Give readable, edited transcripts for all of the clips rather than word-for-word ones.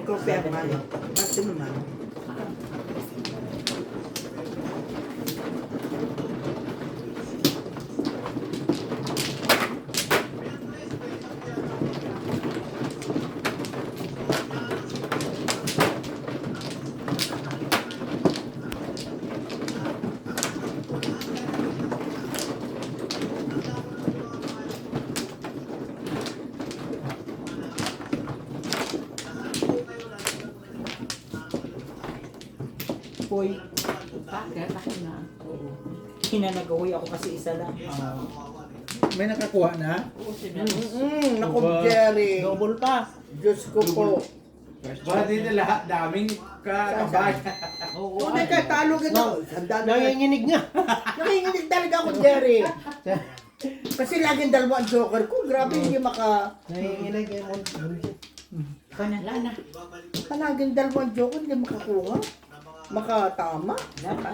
Conferman. Kasi naman. Poy, Bakit? Ako na. hinanagawi ako kasi isa lang. May nakakuha na? Oo, Naku, Jerry. Double pa. Diyos ko po. Ba, dito lahat daming kakabay. Oo. Hindi ka, talo ito. Nanginginig nga. Nanginginig talaga ako, Jerry. Kasi laging dalawa ang joker ko. Grabe, hindi Nanginginig yan. Wala na. Palaging dalawa ang joker, hindi makakuha. Makatama. Wala.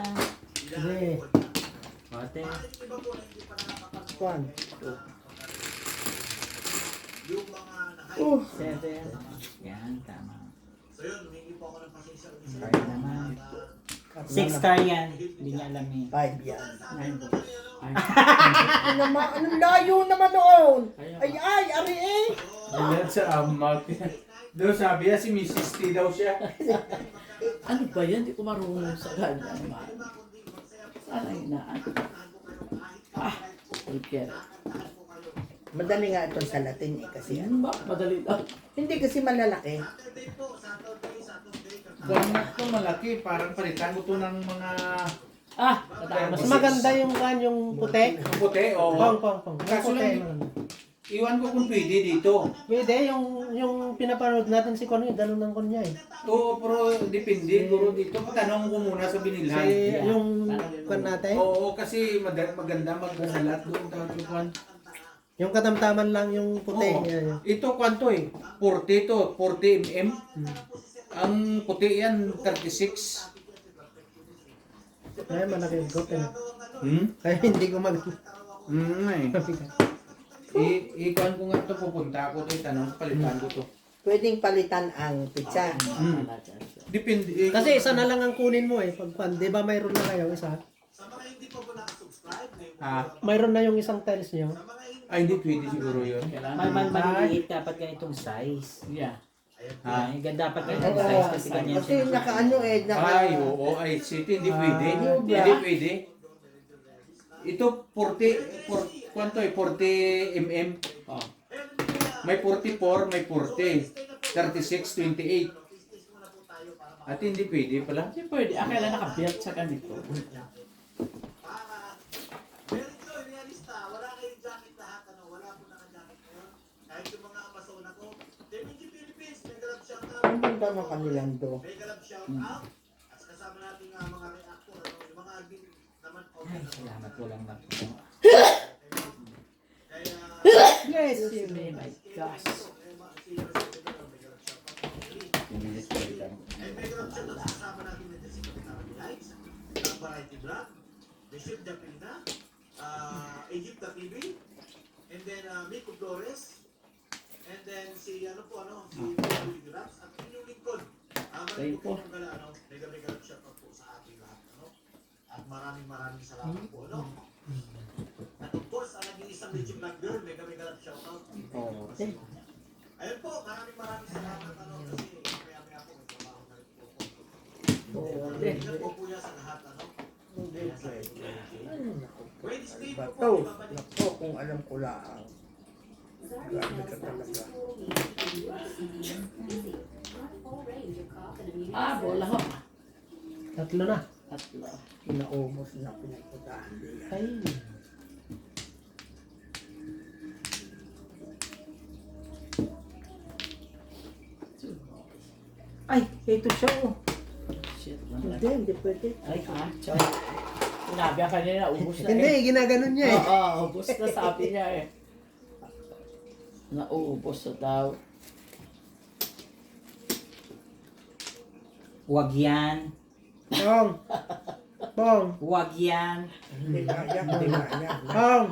Hindi. Ate. One. Seven. Yan, tama. Card naman. 6 star yan. Hindi niya alam eh. 5 yan. Nine po. Anong layo naman noon? Ay, ari eh. Ayan sa market. Doon sabi niya si Mrs. T daw siya. Ano ba yan? Hindi ko marunong sa ganyan. Sana inaan. Okay. Madali nga itong sa Latin eh kasi yan. Yan ba? Madali lang. Hindi kasi malalaki. Ganyan to malaki. Parang palitan ko to ng mga Tatama. Mas maganda yung yung puti. puti. Oo. Pong. Yung Kaso puti. lang, iwan ko kung pwede dito. Pwede, yung pinapanood natin si Connie, ganun ng Konya eh. Oo, pero depende. Puro dito. Tanong ko muna sa binilhan. Yung kan natin, Oo, kasi maganda magsalat doon. Tawag. yung katamtaman lang yung puti. Oo. Yan. Ito kwanto eh? 40 to, 40 mm. Ang puti yan, 36. Kaya malaki yung gote. Kaya hindi ko mag... Eh. Ikuan ko nga ito, pupunta ako ito, itanong, palitan ko to. Pwedeng palitan ang pizza. Depende. Kasi isa na lang ang kunin mo eh. Pag di ba mayroon na kayo isa? Mayroon na yung isang tiles nyo. Ay, hindi pwede siguro yun. Maliliit dapat ganitong size. Yeah. Ay, dapat ganitong size kasi ganyan Kasi siya. nakaano eh. Ay, oo, ay, city, hindi pwede. Yuba. Hindi pwede. Ito, 40, kwanto eh, 40 mm. Oh. May 44, may 40. 36, 28. At hindi pwede pala. Hindi pwede. Kailan nakabiyat sa ganito? Ang ganda ng kanilang do. Ay, salamat walang nakuha. Yes, you may. My gosh. Egypta TV, and then Miko Flores, and then si Willie Graps, at inyong lingkod. Thank you. Mega shout out po sa ating lahat, at maraming salamat po, At of course, ang nag-iisang legend black girl, mega shout out. Ayun po, maraming salamat, kasi maya po, may trabaho na rin po. Ingat po kuya sa lahat, Bato. Nako, kung alam ko lang. Grabe ka talaga. Bola ho. Tatlo na. Tatlo. Inaumos na pinagputahan nila. Ay. Ay, ito siya oh. Shit. Hindi pwede. Ay, choy. Sinabi ka kanina, ubus na Hindi, ginaganon niya eh. Oo, ubus na sabi niya eh. Naubos na daw. Huwag yan. Pong. Huwag yan. Hindi kaya. Pong.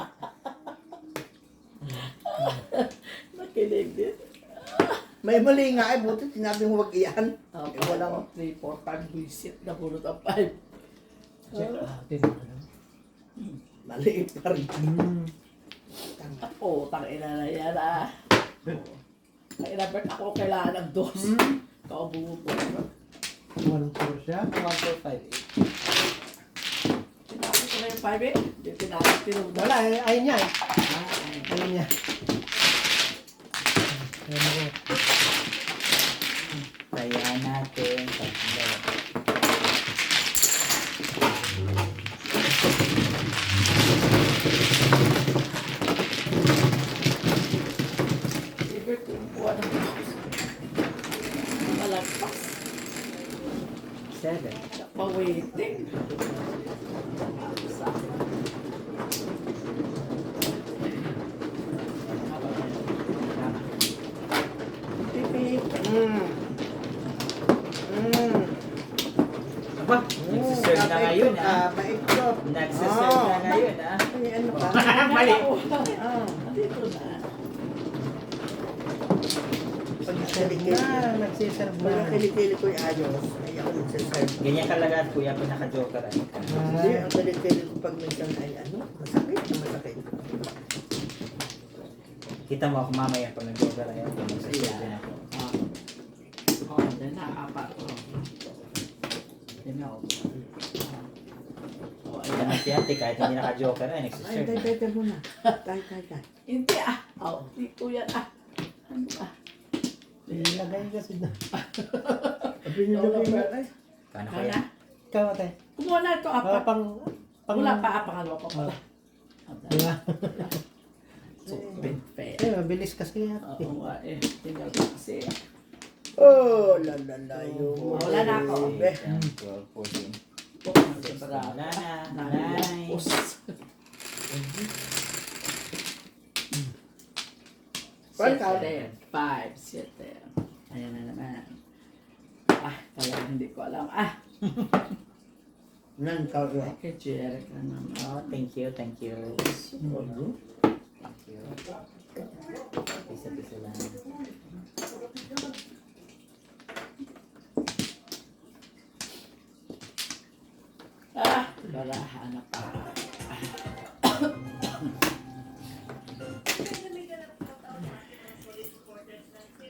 Nakilig din. May mali nga eh, buti sinabi mo wag iyan. Walang 3, 4, 5 visit na bunot ang 5. Mali pa rin. Oo, tangina na yan ah. Tangina, Bert, ako kailangan ng dos. Kaubo po. 1-4 siya. 1458. Tinapos ko na yung 5 eh. Hindi tinapos, tinapos. Wala, ayun niya eh. Ayun niya. Ayun ako. Kaya natin. Tatlo. Si Bert, kumuha ng dos. Malagpas. 7. Pa-waiting. Sa akin. Aba, nagsiserve na ngayon ah. Maiklop. Nagsiserve na ngayon ah. Ay, ano ka? Mali. Ah. Dito na. Pag Serve kilikili. na, nagsiserve Pag na. kilikili ko yung ayos, ay ako nagsaserve. Ganyan kalagat kuya, pinaka-joker ay. Hindi, ang kilikili ko pag minsan ay ano, masakit na masakit. Kita mo ako mamaya pag nag-joker ay. Nagsiserve din ako. Then na, apat. Then na, Kita na si ate kahit hindi naka-joker ay Ay, nagsiserve. tay muna. Tay. hindi ah. Hindi ko yan ah. Ano ah? Ilagay kasi na. Pinilagay mo ay. Paano Kaya? kaya? Ikaw ate. Kumuha na ito apat. Pang... Wala pa, pangalawa pa pala. Diba? So, fair. Eh, mabilis kasi yan. Oo nga eh. Tingnan ko kasi. Oh, lalalayo mo. Wala na ako. 12, 14. Wala na. Nice. Pagka- 5, 7. Ayan na naman. Ah, talagang hindi ko alam. Ah, Nan ka yun. kay Jeric na naman. Oh, thank you, thank you. Thank you. Isa-isa lang. Ah, wala, hanap pa.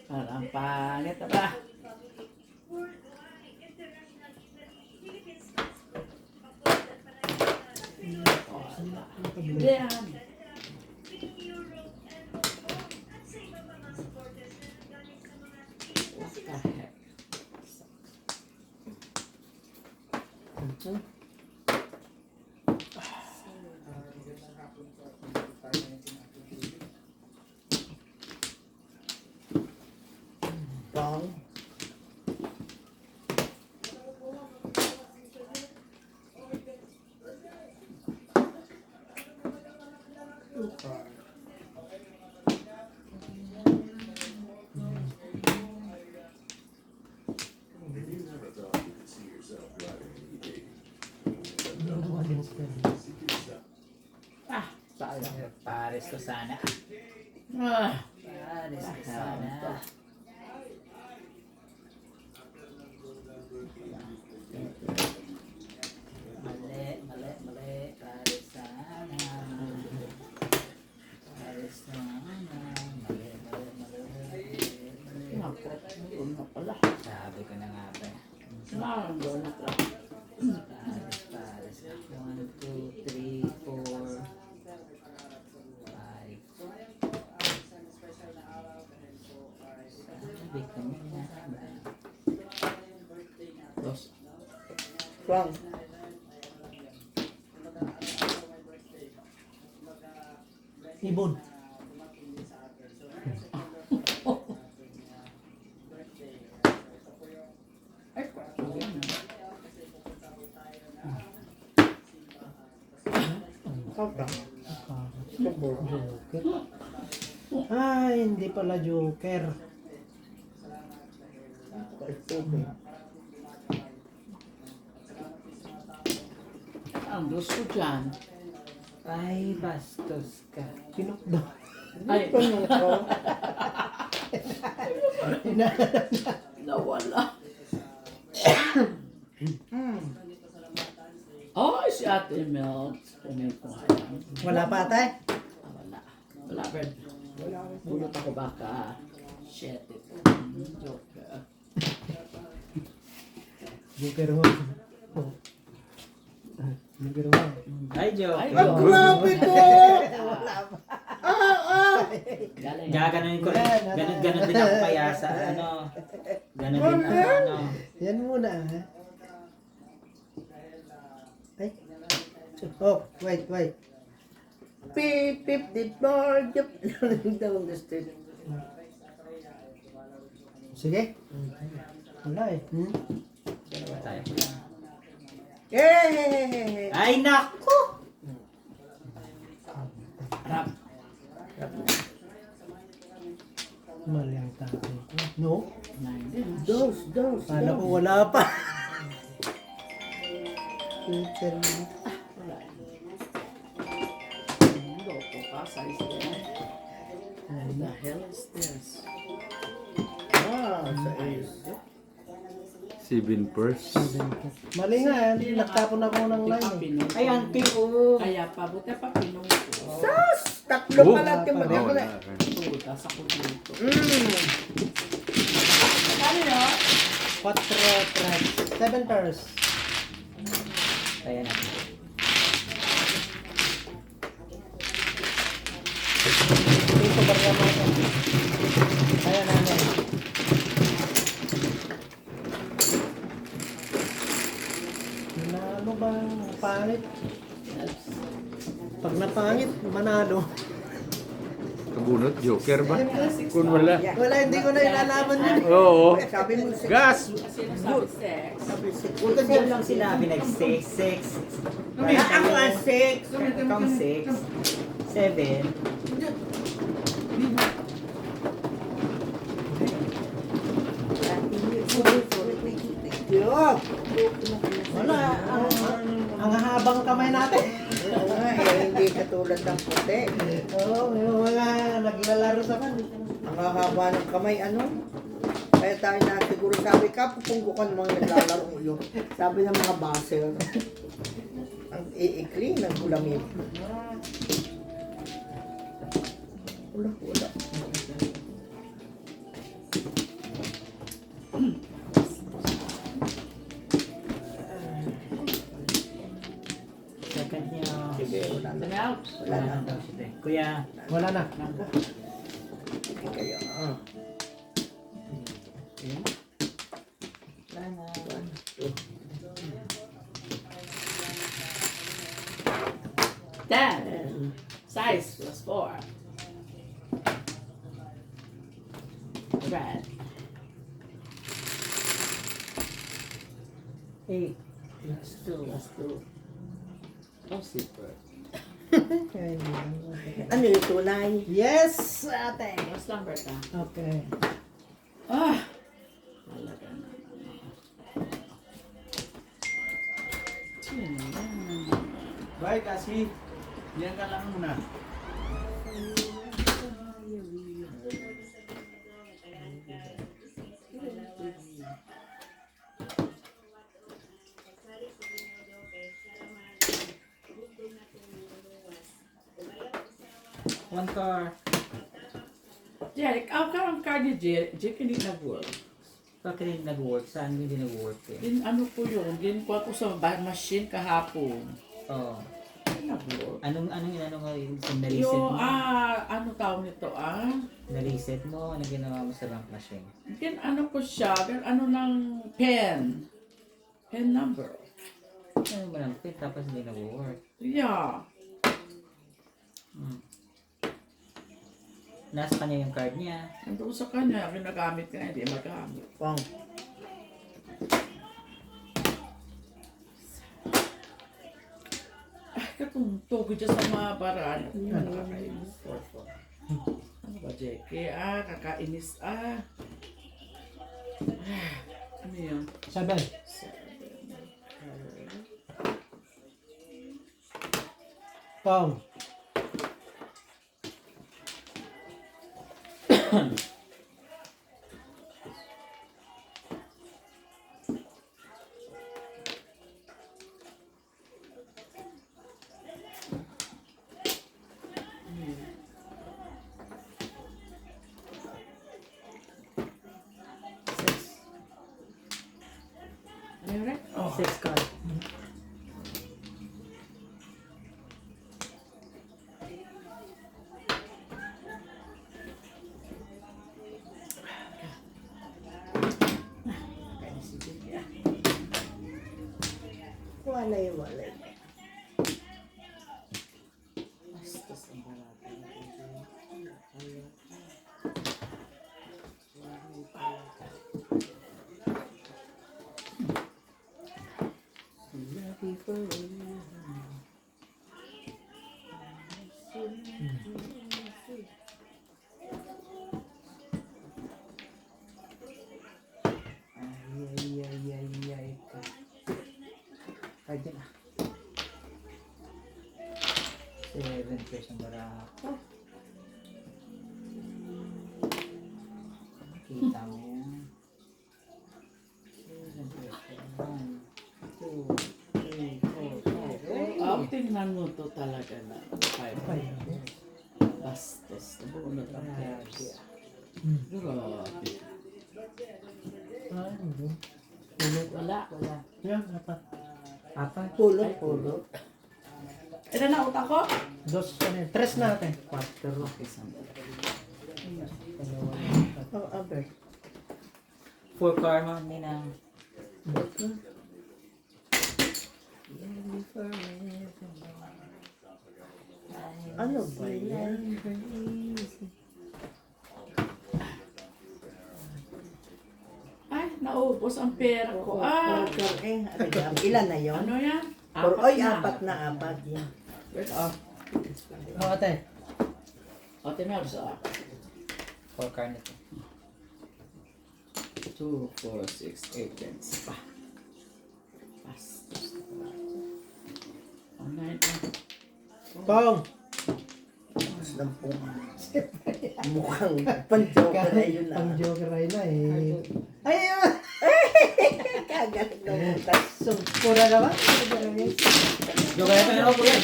Parang pangit na ba? Yan. What the heck? Pang. Ah, sayang. Pares ko sana. Ah, Pares ko sana. Mali. Pares sana. Pares sana. Mali. Nako, doon na pala. Sabi ko na nga ba. Doon na pala. Pares. 1, 2, 3, 4, 5. Sabi ko na nga ba. Dos. Pang. Ibon. Ay, yan. Pagka. Joker. Ay, hindi pala Joker. Ang dos ko dyan. Ay, bastos ka. Pinukda. Ay, Ano ko? Nawala. Hmm. Oh, si Ate Mel. Tumingin ko nga yan. Wala pa tay? Wala. Wala, Brad. Wala. Bulot ako baka. Shit. Joke. Joker mo. Oh. Joker mo. Ay, joke. Ay, Ang grabe ko! Galing. Gaganon ko. Ganon din ako kaya sa ano. Ganon din ako ano. Yan muna ha. Ay. Oh, wait. Beep, beep, the bar, running down the street. Sige. Wala eh. Dalawa tayo. Eh! Ay, naku! Rap. Mali ang tatay ko. No? Nine. Dos. Kala ko wala pa. Teacher mo. Loko ka. Size din. What the hell is this? Ah, sa is. 7 purse. Mali nga yan. Nagtapon ako ng Di pa line eh. pinong. Ay, auntie, oh. Kaya pa. Buti pa pinong ko. Sas! Tatlo Oh. pala yung mali. Oh, wala. Puta sa kulit. Mm. Ano no? 4 tracks. 7 pairs. Ayan na. Dito barya mo ito. Ayan namin. Manalo ba? Pangit. Pag napangit, manalo. Kabunot, joker ba? Kung wala. Wala, hindi ko na ilalaban yun. Oo. Sabi mo si... Gas! Sino sabi sex? Puto din lang sinabi, nag-6. Ako ang 6. Ikaw 6. 7. Wala, ang habang kamay natin. Oo nga, hindi katulad ng puti. Oo, yung mga naglalaro sa kan. Ang hahaba ng kamay, ano? Kaya tayo na siguro sabi ka, pupunggukan ng mga naglalaro yun. Sabi ng mga baser. Ang iikli ng gulamit. Wala. Second niyo. Sige, wala na. Ano? Wala na. Kuya. Wala na. Sige kayo. Ah. Wala na. 10. Size plus 4. Red. 8. Plus 2. Plus 2. Oh, super. Ano yung tulay? Yes, ate. Mas number ka. Okay. Ah! Talaga na. Bye, kasi. Yan ka lang muna. One car. Jeric, ang karang card ni Jeric hindi nag-work. Bakit hindi nag-work? Saan hindi nag-work eh? Din ano po yun, ginkuha ko sa machine kahapon. Oo. Hindi nag-work. Anong inano nga yung na-reset Yung, mo? ano tawag nito, Na-reset mo? Ano ginawa mo sa bank machine? Then ano ko siya, then ano ng pen. Pen number. Ano mo lang pit tapos hindi nag-work? Yeah. Nasa kanya yung card niya. Ando sa kanya, ginagamit ka, hindi magamit. Pang. Ay, katong tugod dyan sa mga baran. Ano nakakainis? Ano ba, Jackie? Kakainis. Ano yun? 7. Tom. Meron? Oh. 6 card. Walay, walay. Bastos ang barata. Ay. Pwede na. 7 pesos ang barako. Kita mo yan. 7 pesos. 1, 2, 3, 4, 5. Ang tingnan mo to talaga na 5. Bastos. Nabunod ang pers. Grabe. Ah, hindi. Wala. Yan, apat. Apat. Pulot, pulot. Ito na utak ko? Dos, ano yun? Tres natin. 4. Isang. Oh, aber. 4 karma nina. Ano ba yan? Ay, naubos ang pera ko. Ah! Ilan na yun? Ano yan? Ay, apat na, apat. Yan. Wait, ah. Oh, ate. Ate Mels, ah. 4 card nito. 2, 4, 6, 8, 10. Pa. Bastos. Ang 9, ah. Pong! Mas ng puma. Mukhang pan-joker na yun Pang ah. joker ay na eh. Ay, ayun! Kagalit na butas. So, pura na ba? Yung kaya pa na po yan.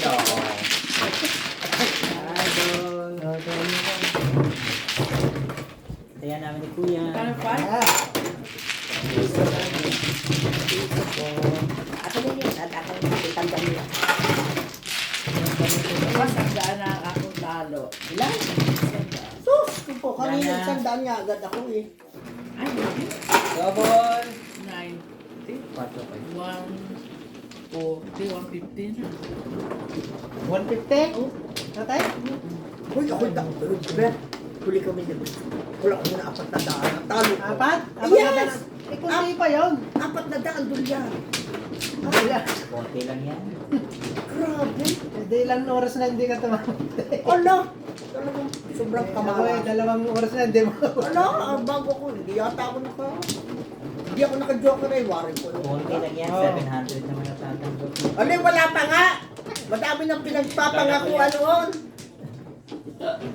Kaya namin ni Kuya. Kano pa? Ako na yun. At ako tanda nila. Masandaan na akong talo. Ilan? Sus! Po, kanina Yan na. sandaan niya agad ako eh. Ay, hindi. Double. 90. 4 pa. 140, 150 na. 150? Tatay? Uy, ako na. Huli kami na. Wala ko na apat na daan. Talo ko. Apat? Apat Yes! na daan. Eh, kunti pa yun. Apat na daan doon yan. Wala. Konti lang yan. Grabe. Hindi ilang oras na hindi ka tumamatay. Ala! Talagang sobrang Ako eh, kamala. 2 oras na hindi mo. Ala, bago ko. Hindi yata ako Hindi ako naka-joker eh. Warin ko. Konti lang yan. Oo. 700 naman natatanggap. Ala, wala pa nga. Madami nang pinagpapangakuan noon.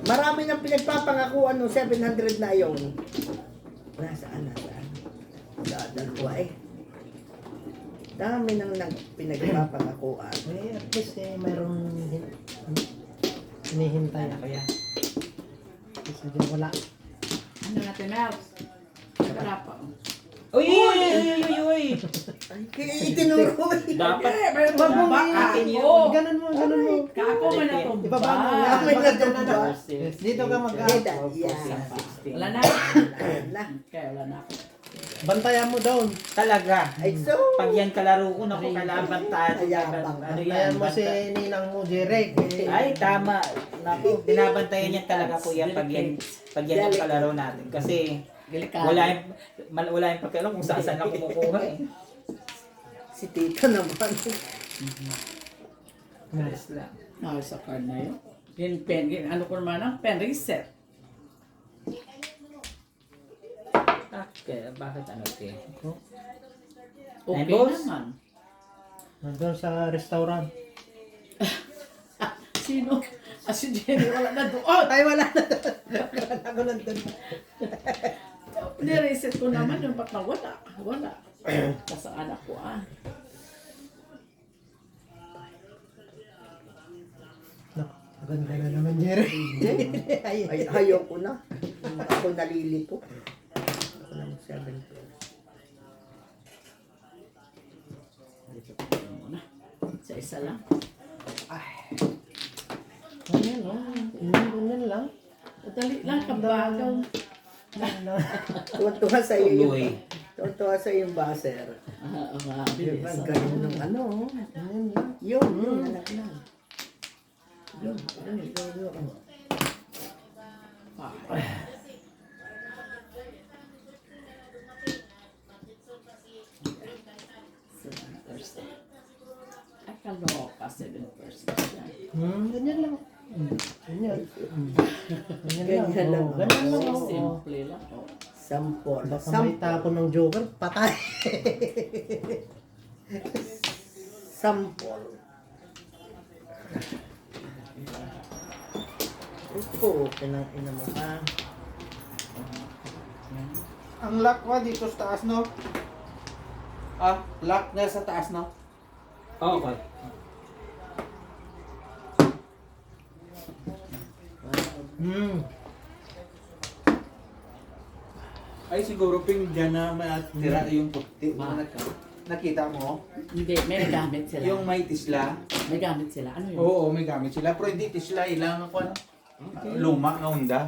Marami nang pinagpapangakuan noon. 700 na yun. Nasaan? Dalawa eh. Dami nang pinagpapangakuan. Eh, at least eh, mayroong hinihintay. Ano kaya? Kasi di wala. Ano natin, Mels? Wala pa. Uy! Uy! Itinuro ko eh. Dapat. May Wag mo tumba. akin yun. Ako. Ganun mo, ganun mo. Kako may natumba. Ibaba mo. May Yan, natumba. Dito ka mag- Wala na. Ayan na. Kaya wala na ako. Bantayan mo doon. Talaga. Ay, so. Pag yan kalaro ko, naku, kalaban tayo. Ayabang. Ano yan? Bantayan mo si Ninang mo, Jerek. Ay, tama. Naku, binabantayan yan talaga po yan pag yan yung kalaro natin. Kasi Delikado. wala yung pagkalo kung saan lang kumukuha eh. Si tita naman. Yes lang. Sa card na yun. Yung pen, ano ko naman ang pen reset. Okay, bakit ano ito eh? Okay Ay, boss? naman. Nandun sa restaurant. Sino? Si Jenny, wala na doon. Ay, wala na. Wala ako nandun. Nireset ko naman yung ba't na wala. Wala. Kasi anak ko Maganda na naman, Jerek. Ay, ayoko na. Ako nalilito. Ako ng 7 pesos. isa lang. Ganyan, no? Ganyan lang. Madali lang, kabagal. Ganyan lang. Tuwan-tuwa sa iyo yung, Tuloy. tuwan-tuwa sa iyo yung buzzer. Oo nga, Diba, bilis. ang galing ng ano. Ganyan lang. Yun, anak na. Yun. Ay, kaloka, 7% yan. Ganyan lang. Ganyan. Ganyan Ganyan lang. Oh, ganyan lang. oh. Simple lang. Oh. Sampol. Baka may tapon ng joker, patay. Sampol. Ito, pinang-ina mo ka. Ang lock ko dito sa taas, no? Ah, lock na sa taas, no? Okay. Ay, siguro ping dyan na matira yung puti. Nakita mo? Hindi, may gamit sila. Yung may tisla. May gamit sila. Ano yun? Oo, may gamit sila. Pero hindi tisla, ilang ako, ano? Luma na Honda.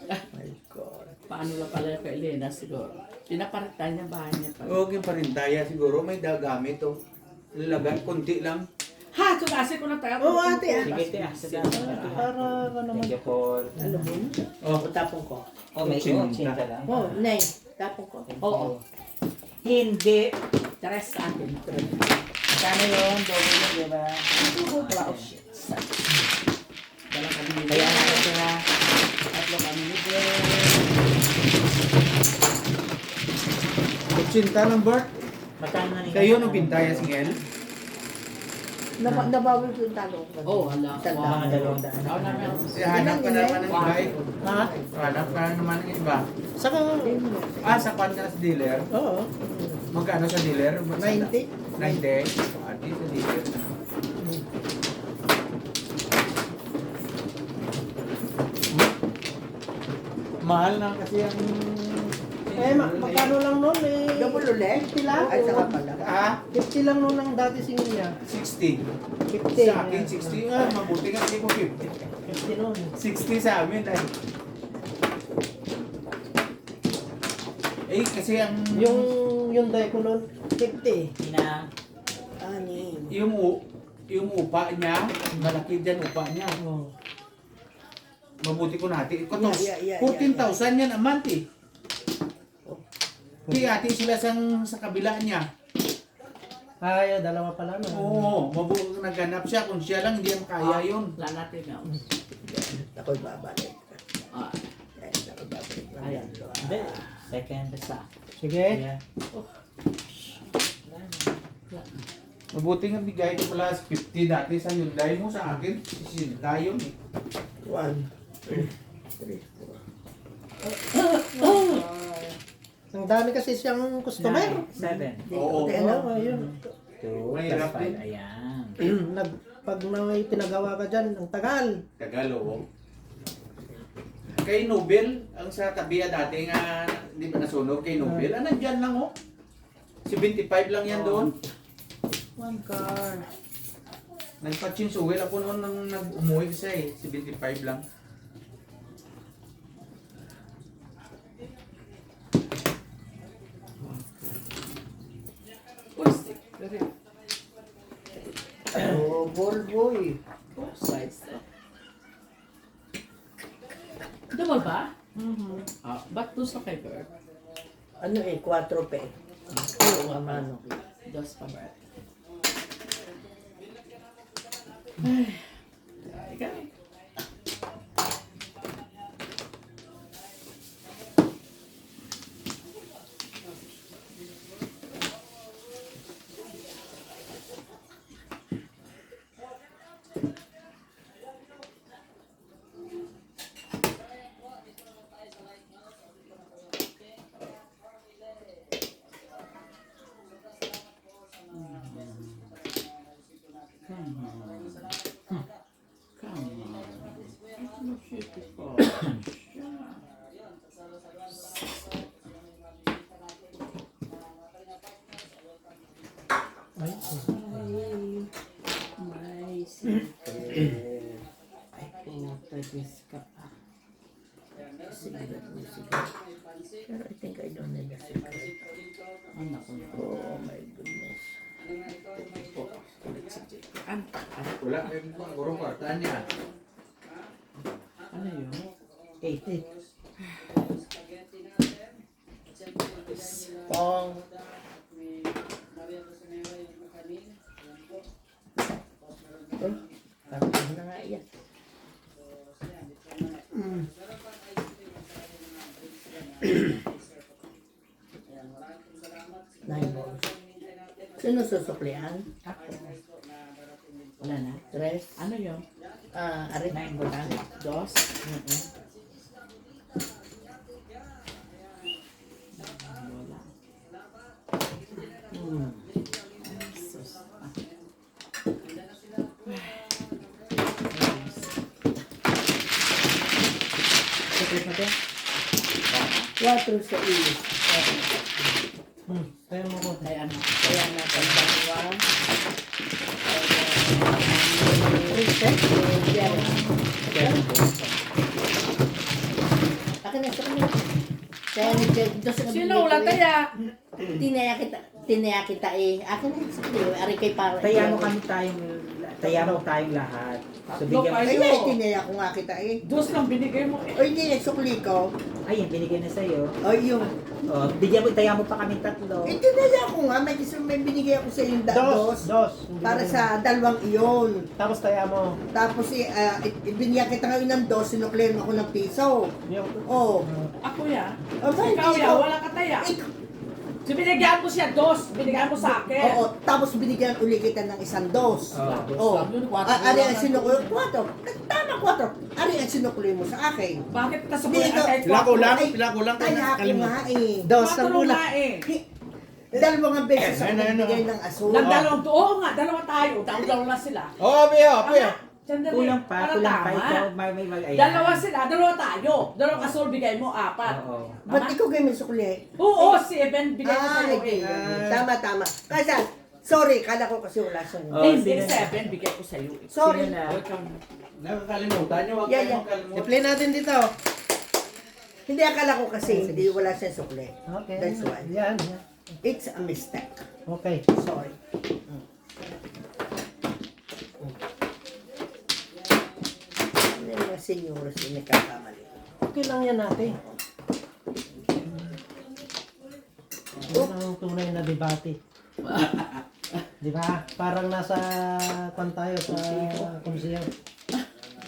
My God. Paano na pala kay Elena siguro? Pinaparitan niya bahay niya pala. Huwag yung parintaya, siguro may dagamit, oh. Lalagan, konti lang. Ha! Tumasin ko na tayo. Oo, ate. Sige, te. Sige. Para naman. Thank you po. Ano mo? Oh, O, tapong ko. Oh, may Chinta. chinta lang. Oh, Nay. Tapong ko. Oo. Hindi. Tres sa akin. Kano yun? Double yun, di ba? Wala, oh shit. Dala kami ni Kaya Ben. na ito na. Tatlo kami ni Ben. Kutsinta ng Bert. Magkano na niya? Kayo no bintaya si Gel? Nabawal ko yung talong ko. Oh, hala. Mga 200. Ako namin. Hanap ka naman ng iba eh. Ha? Hanap ka naman ng iba. Saka, Ah, sa kwan ka na sa dealer? oo. Magkano sa dealer? 90. 90? Ati sa dealer. Mahal na kasi ang... Magkano lang nun eh. Double ulit? 50 lang. Ay, saka pala. Ah, 50 lang nun ang dati singil niya. 60. 50. Sa akin, 60 nga. Mabuti nga hindi ko 50. 50 nun. 60 sa amin ay. Eh, kasi ang... Yung Hyundai ko nun, 50. Ina. Anim. Yung upa niya, malaki dyan upa niya. Oh. Mabuti ko natin. Ito, Yeah. 14,000 yan a month eh. Kaya sila sa kabila niya. Kaya, dalawa pala na. Oo, mabuti naghanap siya. Kung siya lang, hindi yan kaya yun. Wala natin na. Ako'y babalik. Ah, Ako'y babalik. ayan. Hindi. Second. Basta. Sige. Yeah. Mabuti nga bigay ko pala 50 dati sa Hyundai mo sa akin. 60 yun eh. 1, 2, 3, 4. Ang dami kasi siyang customer. 7. Oo. Hindi, Ano, ayun. 2 Mahirap plus 5. din. Ayan. Pag may pinagawa ka dyan, ang tagal. Tagalog. Kay Nobel, ang sa tabiya dati nga, di ba nasunog kay Nobel? Ah, nandyan lang oh. 75 lang yan doon. One car. Nagpatsinsuwil ako noon nang nag-umuwi siya eh. 75 lang. Plastic. Oh, Volvo eh. Size. Double ba? Ah, ba't doon sa kay Bert? Ano eh, 4 pe. Oo, ano. Dos pa Bert. Ay, ikaw. Ay, puta, Diyos ka. Cigarette, may cigarette. Pero I think I don't need a cigarette. Anak ko. Oh my goodness. Wala kayo mga gurong kwartaan niya. Ano yun? 8. Pong. Oh, tapos na nga yan. Nine balls. Sino susuklian? Ako. Wala na. Tres. Ano yun? Arit. 9 balls. Dos? Wala. Sus. Chocolate na ba? 4 sa ilis. Kaya mo ko. Ay, ano? Kaya natin dalawa. Akin na sa kanya. Kaya nito sa Sino wala taya? Tinaya kita eh. Akin na sa kanya. Ari kay para. Taya mo tayong lahat. So, bigyan mo. Ay, ay, tinaya ko nga kita eh. Dos lang binigay mo eh. Oy, hindi, sukli ko. Ay, yung binigay na sa'yo. Oy, yung. Oh, taya mo pa kami 3. Tinaya ko nga. May binigay ako sa yung dos. Dos. Para sa dalawang iyon. Tapos taya mo. Tapos ibinigyan kita ngayon ng dos, sinuklihan mo ako ng piso. Yung, Oh. Ako ya. Aba, Ikaw hindi ya, ko- wala ka taya. Ik- So binigyan mo siya dos, binigyan mo sa akin. Oo, tapos binigyan uli kita ng isang dos. Oh. Oh. Yun, kwatro Ari lang ang ang- sinukli. Kwatro. Tama, kwatro. Ari ang sinukli mo sa akin. Bakit ka sa Hindi, ito- kahit Pila ko lang, Ay, pila ko lang. Kaya ako nga eh. Dos ang Kwatro kulang. nga eh. Dalawang beses ako Ano, ano, nagbigay ng asul. Nagdalawang, oo nga, dalawa tayo. Dalawa na sila. Oh, Pio, Pio. Sandali. Kulang pa Para tama. ikaw. May ayan. Dalawa sila, dalawa tayo. Dalawang kasol bigay mo, 4. Oo. Ba't ikaw kayo may sukli? Oo, 7 bigay mo sa'yo Ay, eh. tama, tama. Kasi, sorry, kala ko kasi wala siya. Oh, Hindi, sino na? 7 bigay ko sa'yo eh. Sorry. Sino na? O, ikaw na. Nakakalimutan niyo, huwag Yeah, kayo yeah. makalimutan. I-play natin dito. Hindi, akala ko kasi hindi wala siyang sukli. Okay. That's why. Yan, yan. It's a mistake. Okay. Sorry. Ano yung mga senyoras yung nagkakamali? Okay lang yan natin. Yan ang tunay na debate. Di ba? Parang nasa tayo sa konseyo.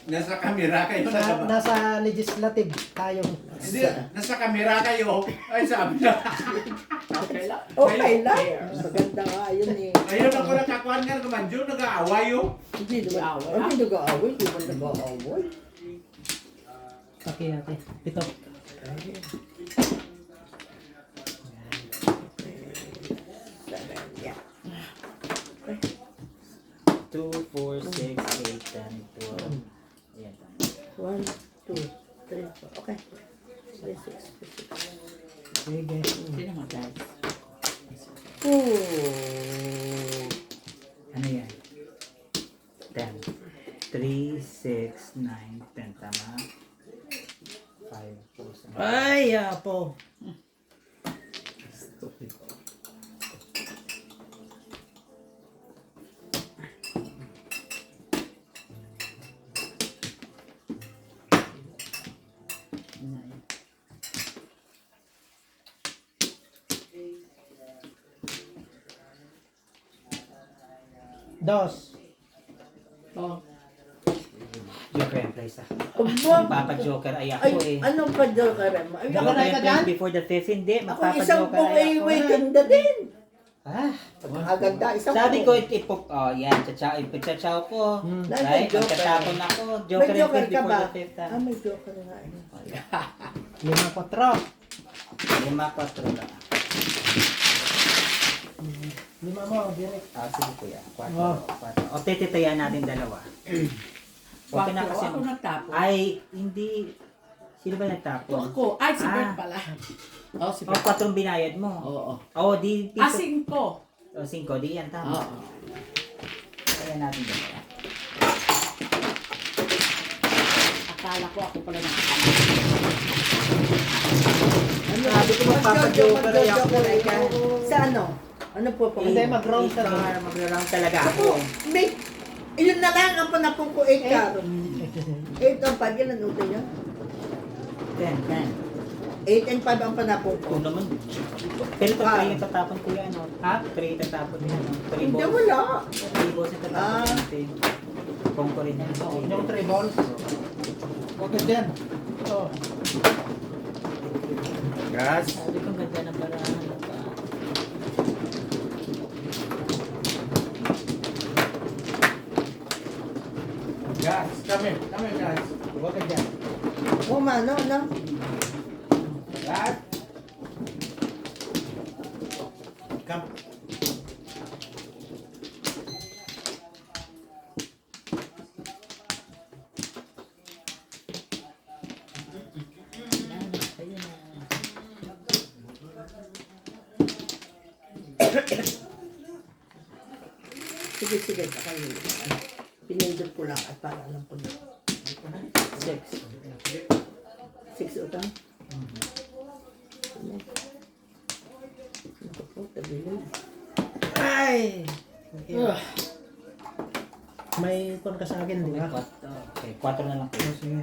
Nasa kamera kayo sa labas. Nasa legislative tayo. Hindi, nasa kamera kayo. Ay, sabi na. Okay lang. Okay lang. Maganda nga yun eh. Ayun ako nakakuhan nga naman, Diyo, nag-aaway yun. Hindi naman. Away, Hindi nag-aaway. Hindi naman nag-aaway. Okay, ate. Ito. Yeah. 2, 4, 6, 8, 10, 12. Ayan. 1, 2, 3, 4. Okay. 3, 6, 6. Sige. Hindi naman guys. Oh. Ano yan? 10. 3, 6, 9, 10. Tama. 5, 4, 7. Ay, apo. Stupid. Dos. Oh. Joker yan, place ah. Aba. Papa-joker ay Ay, ako eh. anong pa-joker mo? Ay, Joker ako, yan, place before the 5th, hindi. ako isang Magpapa-joker pong ay ay ako. waiting na din. Ah, Aganda, isang sabi pong. ko, ipok, oh, yan, pagchachaw ko. Nasa Right? joker. Pagkatapon ako, May joker yan, joker place ka before ba? the 5th. Ah, may joker nga. 5-4. 5-4 lang. 5 mo, direct. Ah, sige kuya. 4. Oh. 4. O, tititayan natin dalawa. Okay na kasi. Ako nagtapo. Ay, hindi. Sino ba nagtapon? Ako. Ay, si Bert Ah. pala. Oh, si O, Bert. 4 binayad mo. Oo. O, di Ah, piso. 5. O, 5. Di yan, tama. Oo. Kaya natin dalawa. Akala ko ako pala na. Sabi ko magpapajoker ay ako talaga. Sa ano? Ano po po? Hindi, mag-round ka lang. Mag-round talaga Ako, ako. may, yun na lang ang panapong ko 8 ka. 8 ang 5, yan ang nuto niya. 10. 8 and 5 ang panapong ko. Ito naman. Pero ito 3 yung tatapon ko yan. Ha? 3 tatapon ko yan. 3 Hindi, balls. wala. 3 balls yung tatapon ko natin. Kung ko rin yan. Yung 3 balls. Huwag ka dyan. Oh. Gas. Sabi ko ganda ng paraan. Gas. Kami, gas. Huwag ka dyan. O, mano, no? Gas. Kam. Sige, sige. Pinindot ko lang at para alam ko na. 6. 6 utang? Naku po, tabilin. Ay! May kon ka sa akin, di ba? Okay, 4 na lang po. Oh, sige.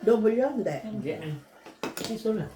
Double yun, hindi. Hindi. Iso lang.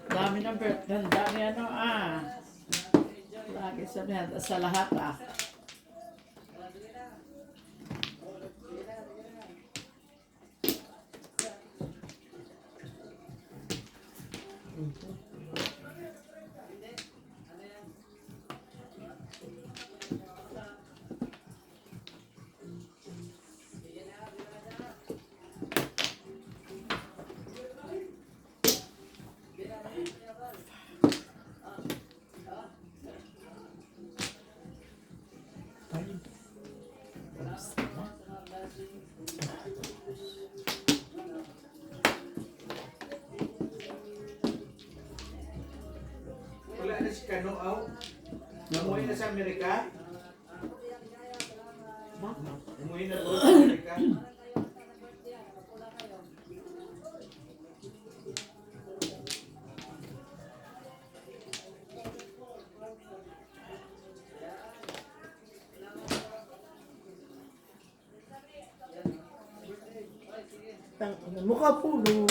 Dami ng birthday. Dami ano Lagi sabihan sa lahat Wala na si Kano, aw. Umuwi na sa Amerika. Umuwi na doon sa Amerika. Mukha pulo.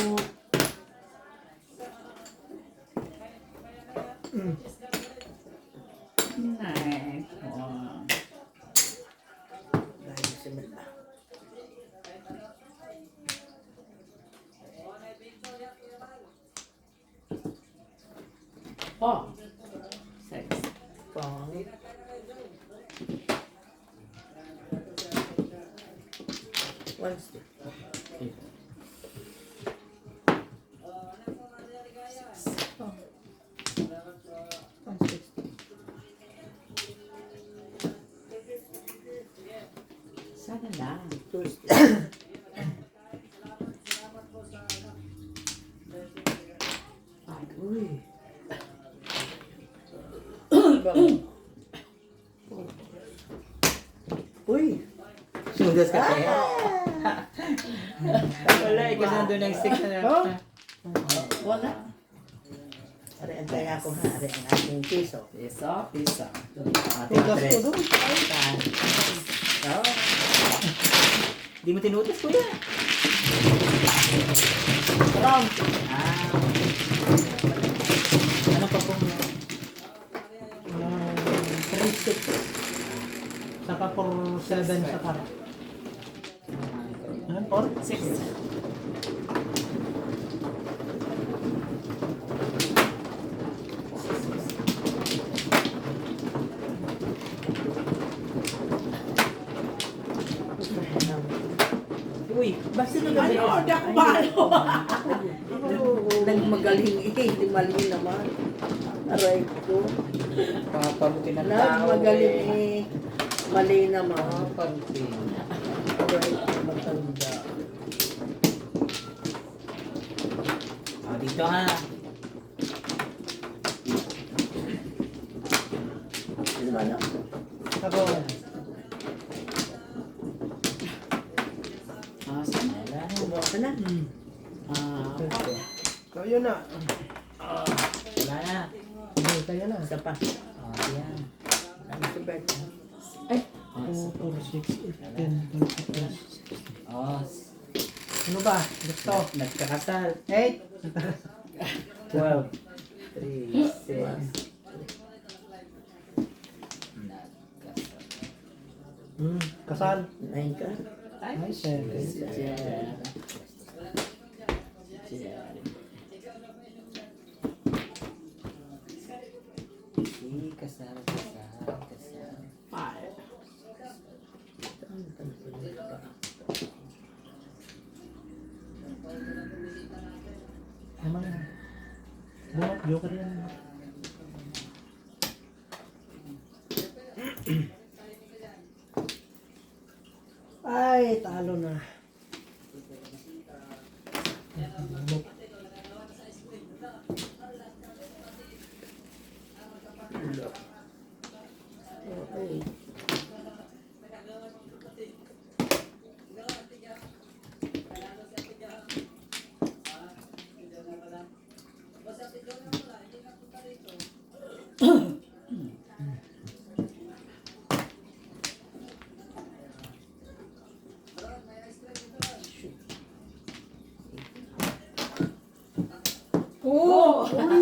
Nice. Wow. Dahil si Mela. Oh. 6. Pang. One stick. Sana lang. Two stick. Uy. Uy. Sudas ka kaya. Wala, ikaw nandun ng 6 na. Wala. Ari, antay ako ha. Ari, ang aking piso. Piso, piso. Ating Tugas ko tres. doon. Di mo tinutos, kuya. Round. Ah. Ano pa pong 3-6. Saka 4-7 sa kara. Ano? 4-6. Uy, Basta na Ano, dak balo. Nagmagaling hindi mali naman. Aray ko. papabuti ng tao Nagmagaling mali naman. Papabuti. Aray ko, matanda. Dito ha. Sino ba na? Ako. Wala na. Kumuha ka na. Kayo na. Wala na. Hindi, kayo na. Isa pa. Yan. Ano si Bert? 4, 6, 8, 10, 12, 13. Oh, Ano ba? Gusto? nagkakasal. 8. 12. 3, 6. Kasal. 9 ka? Ay, 7. Kasal. Emang. Bunot, joker yan. Ay, talo na. Bunot. Okay.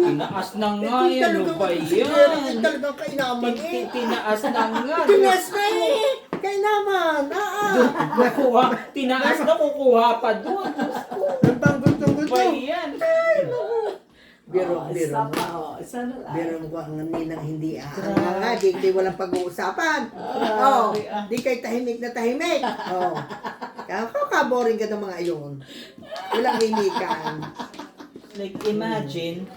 Tinaas na nga yan. Ano ba yan? Talagang kainaman eh. Tinaas na nga. Tinas na eh! Kainaman! Kukuha. Tinaas na kukuha pa doon. Ang tanggol-tanggol Ba yan? Biro, biro. Isa pa, isa na lang. Biro mo ko ang ninang hindi nga, di walang pag-uusapan. Oh, di kay tahimik na tahimik. Oh. Kaka-boring ka ng mga iyon. Walang inikan. Like, imagine,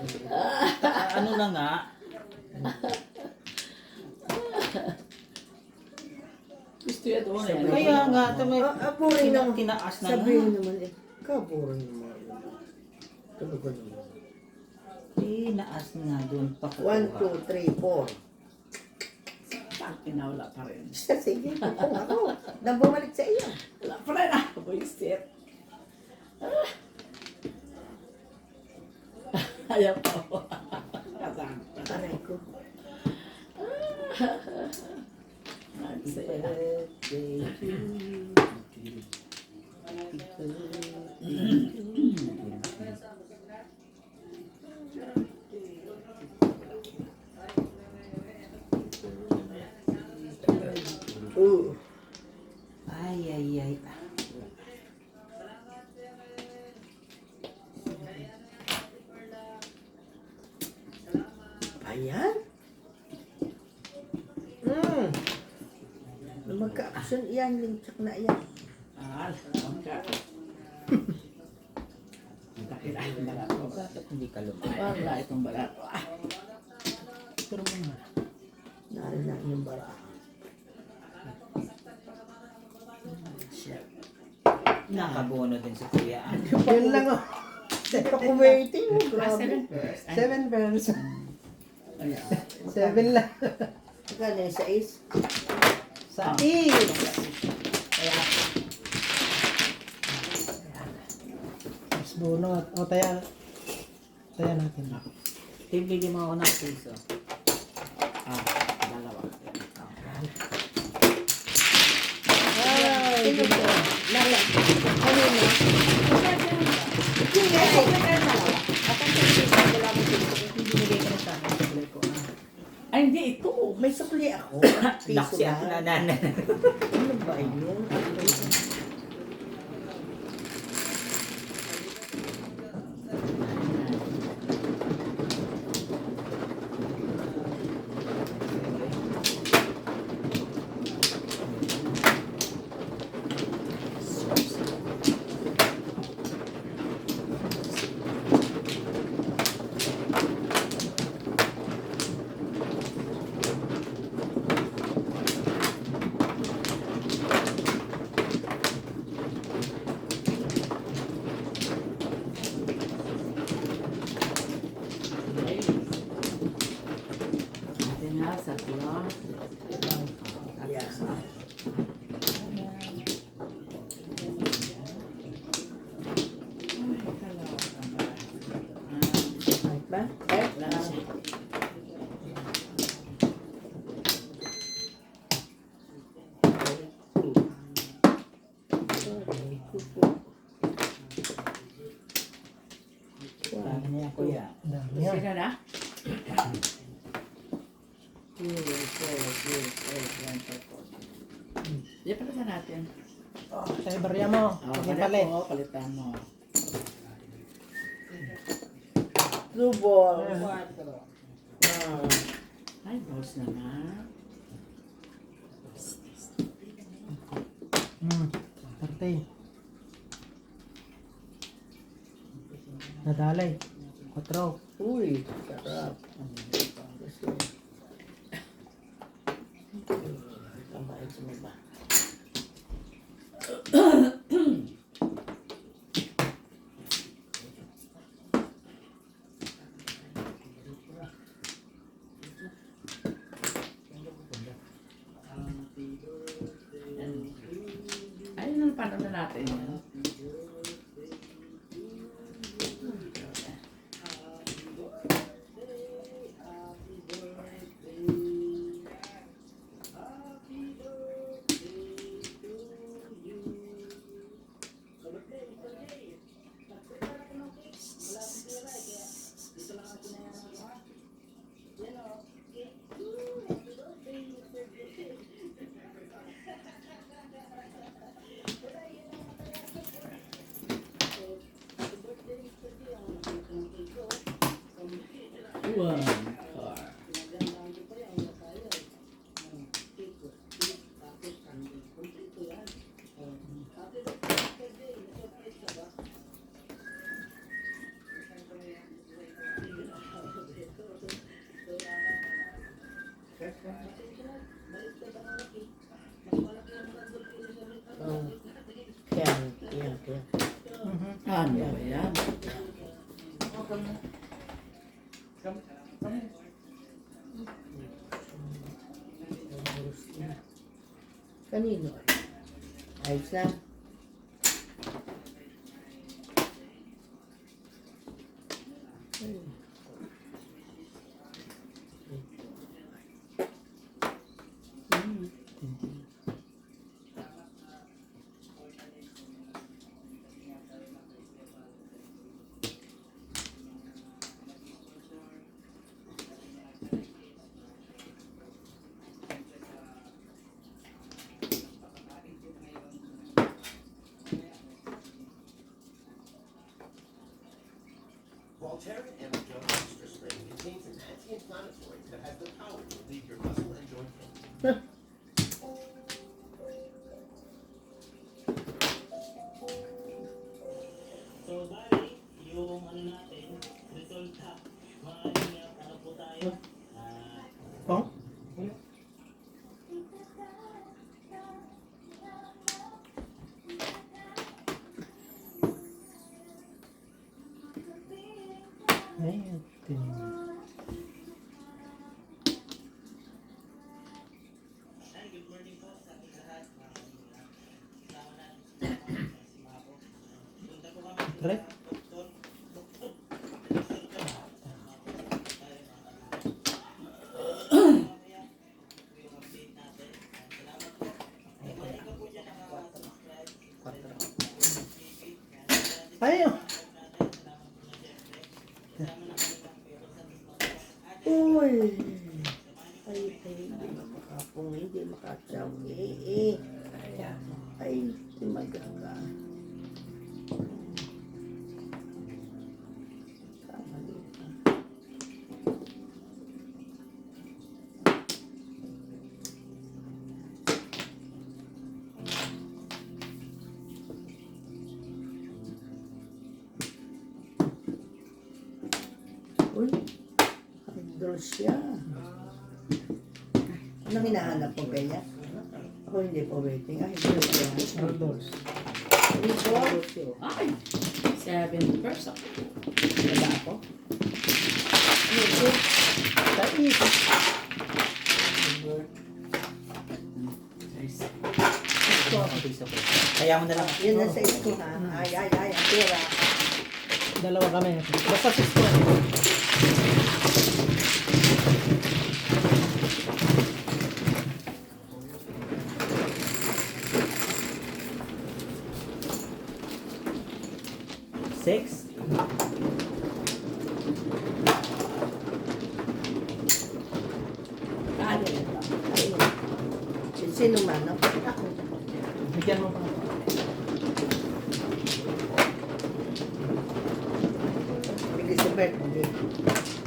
ano na nga, Gusto yan doon eh. kaya nga, Boring naman. tinaas na nga. Sabihin naman eh. Ka-boring naman. Tulog ka naman. Tinaas nga doon pa 1, 2, 3, 4. Pinawala pa rin. Sige, kung ako. Nang bumalik sa iyo. Wala pa rin ah. Buisit. Ayaw pa. Kasama. Aray ko. Nagsaya. Ay, ay, ay. Ayan. Magka-action iyan, lincak na iyan. Magka. Magkakirahin na lang ako. Bakit hindi ka lumaya? Wala itong balato. Pero mga. Narin na yung bara. Nakabono din si Kuya. Yun lang oh. Pag-waiting mo, grabe. 7 pairs. 7 lang. Kaya yung sa ace. Sa is. Mas bunot. O, taya. Taya natin. Bigyan mo ako ng piso. Dalawa. Ay, Kanino to? Nala. Kanino? Hindi. Binigay ka na sa akin. Sabi ko, Ay, hindi. Ito. May sukli ako. Piso Naksi at lang. nanan. Ano ba yun? Ate nga, sa tiyo. Yeah. Right ba? Right lang. Ano niya, kuya? Ang dami yan. Sino na? 2, 4, 6, 7, 8, 9, 10. Di pala sa natin. Oh, sa ibarya mo. Oh, Pagin palit palit. mo, palitan mo. Lubol. Ay, boss naman. Partay. Nadalay. 4. Uy, sarap. Tambahin sa mga. Ay, ano paano na natin yan? One car. Kaya. Ano ba yan? Kanino? Ayos na. Voltaren Energel Extra Strength contains an anti-inflammatory that has the power to relieve your muscle and joint pain. So, bali, yung ano natin, resulta, maaaring ano po tayo, Oh? Ayan. ay, good morning po sa ating lahat. Kasama natin si Mapo. Punta po kami Pre? sa doktor. Yung update natin. Salamat po. Balik ka po dyan ang Ay, Uy. Ay, hindi makapong, hindi makatsawi. Ay, hindi magaga. Kamali pa. Uy, hydro siya. Anong hinahanap mo, Bea? Ako hindi po waiting. Ay, hydro siya. outdoors. Ay, 7 person. Wala ako. Kaya mo na lang. Yun na sa isko ha. Ay, ang pera. Dalawa kami. Basta 6 6. Ano yun? Sino man? No? Ako. Bigyan mo pa. Bigay sa birthday. Dalawa pa.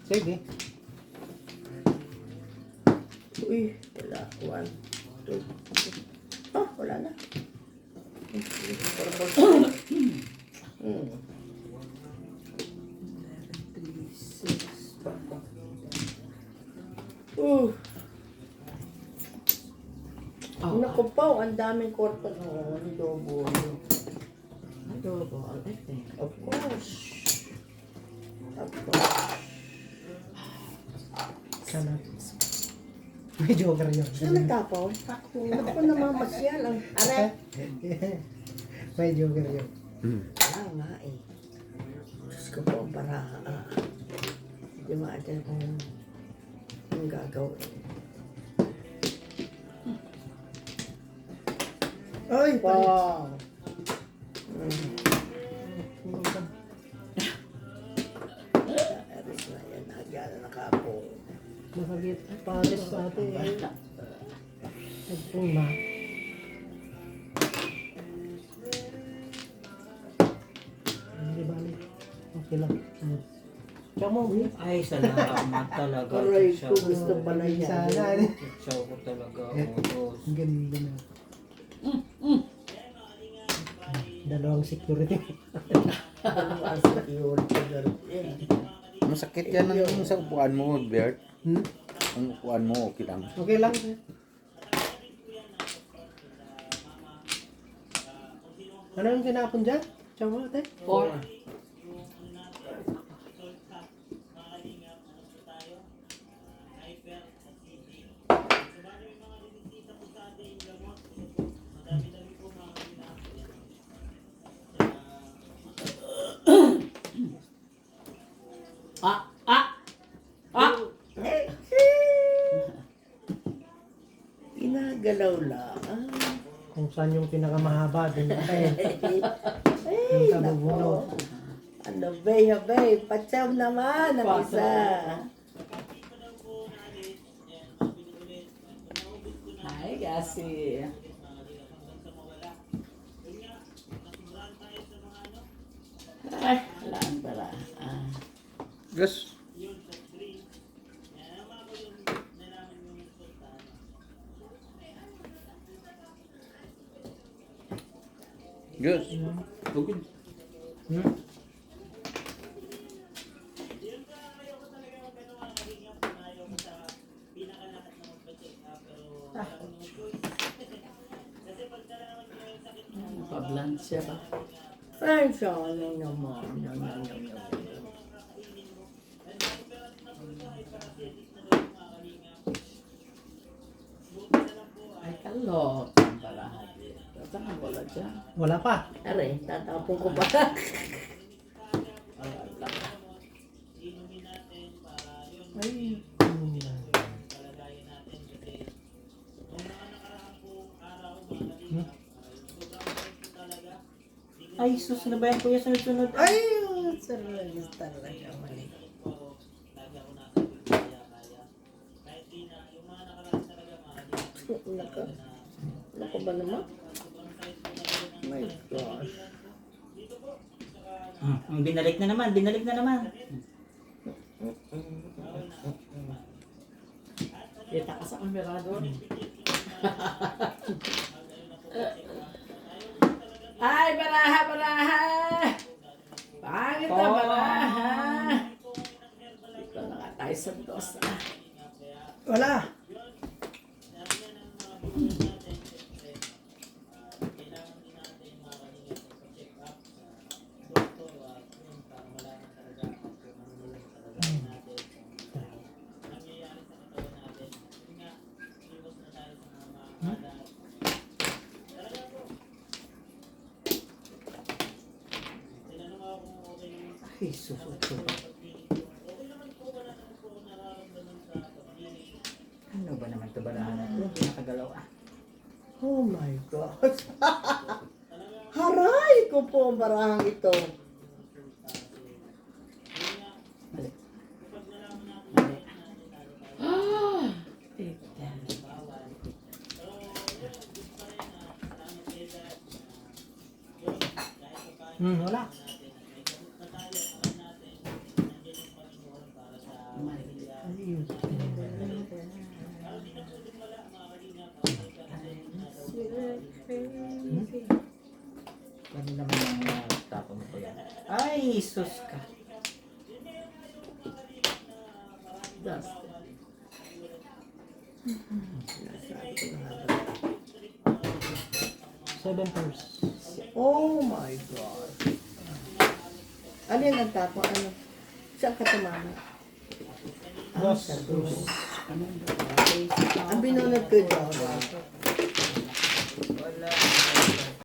Sige. Uy, wala. 1, 2. Ah, wala na. Naku po, ang daming korto noon. Adobo. Adobo, I think. Of course. Of course. Sana. May joker yun. Sino nagtapaw? Ako namamasyal ang... Aray! May joker yun. Wala nga eh. Diyos ko po, para... Hindi maatin kung gagawin. Ay, wow! Aris na yan, nagyana na kapo. Nakagit. Paris sa atin. Nagpuna. Hindi bali. Okay lang. Tsaka mo. Ay, salamat talaga. Aray Siya ko, gusto pala niya. Sana. Siya ko talaga. Ang ganda na. Dalawang security. Ang security guard. Masakit yan ang sa upuan mo, Bert. Ang upuan mo, okay lang. Okay lang. Ano yung tinapon dyan? Tsaka mo, ate? 4. Inagalaw lang. Kung saan yung pinakamahaba, dun na tayo. Ay, Yung nako. tabubunot. Ano, bay, patsaw naman ang isa. Ay, kasi. Ay, wala ang para. Gus. Gus. Tugin. Pablansya ba? Ay, sayang naman. Yum. Ay, kalot. Ang balahan dito. Saan wala dyan? Wala pa. Aray, tatapon ko pa. Wala. Ay, palagayin natin kasi nung mga nakaraang po araw mga kalingap, sobrang bait po talaga. Ay, sus na ba yan kuya sunod-sunod? Ay, sarili talaga mali. Lagi ako nasa kaya. Kahit di na, yung mga nakaraan talaga mga kalingap. Naka. Naka ba naman? My gosh. Binalik na naman. Kita ka sa camera doon. Ay, baraha! Pangit na baraha! Ito na nga tayo sa dos. Wala. Ay, susot ko ba? Ano ba naman ito balahan na ito? Pinakagalaw Oh my gosh. Haray ko po ang barahang ito. Wala. Ano naman ang tapon ko yan? Ay, sus ka. Dust. Seven pairs. Oh my God. Ano yung nagtapo? Ano? Saan ka tumama? Dos. Sa dos. Ang binunod ko dyan.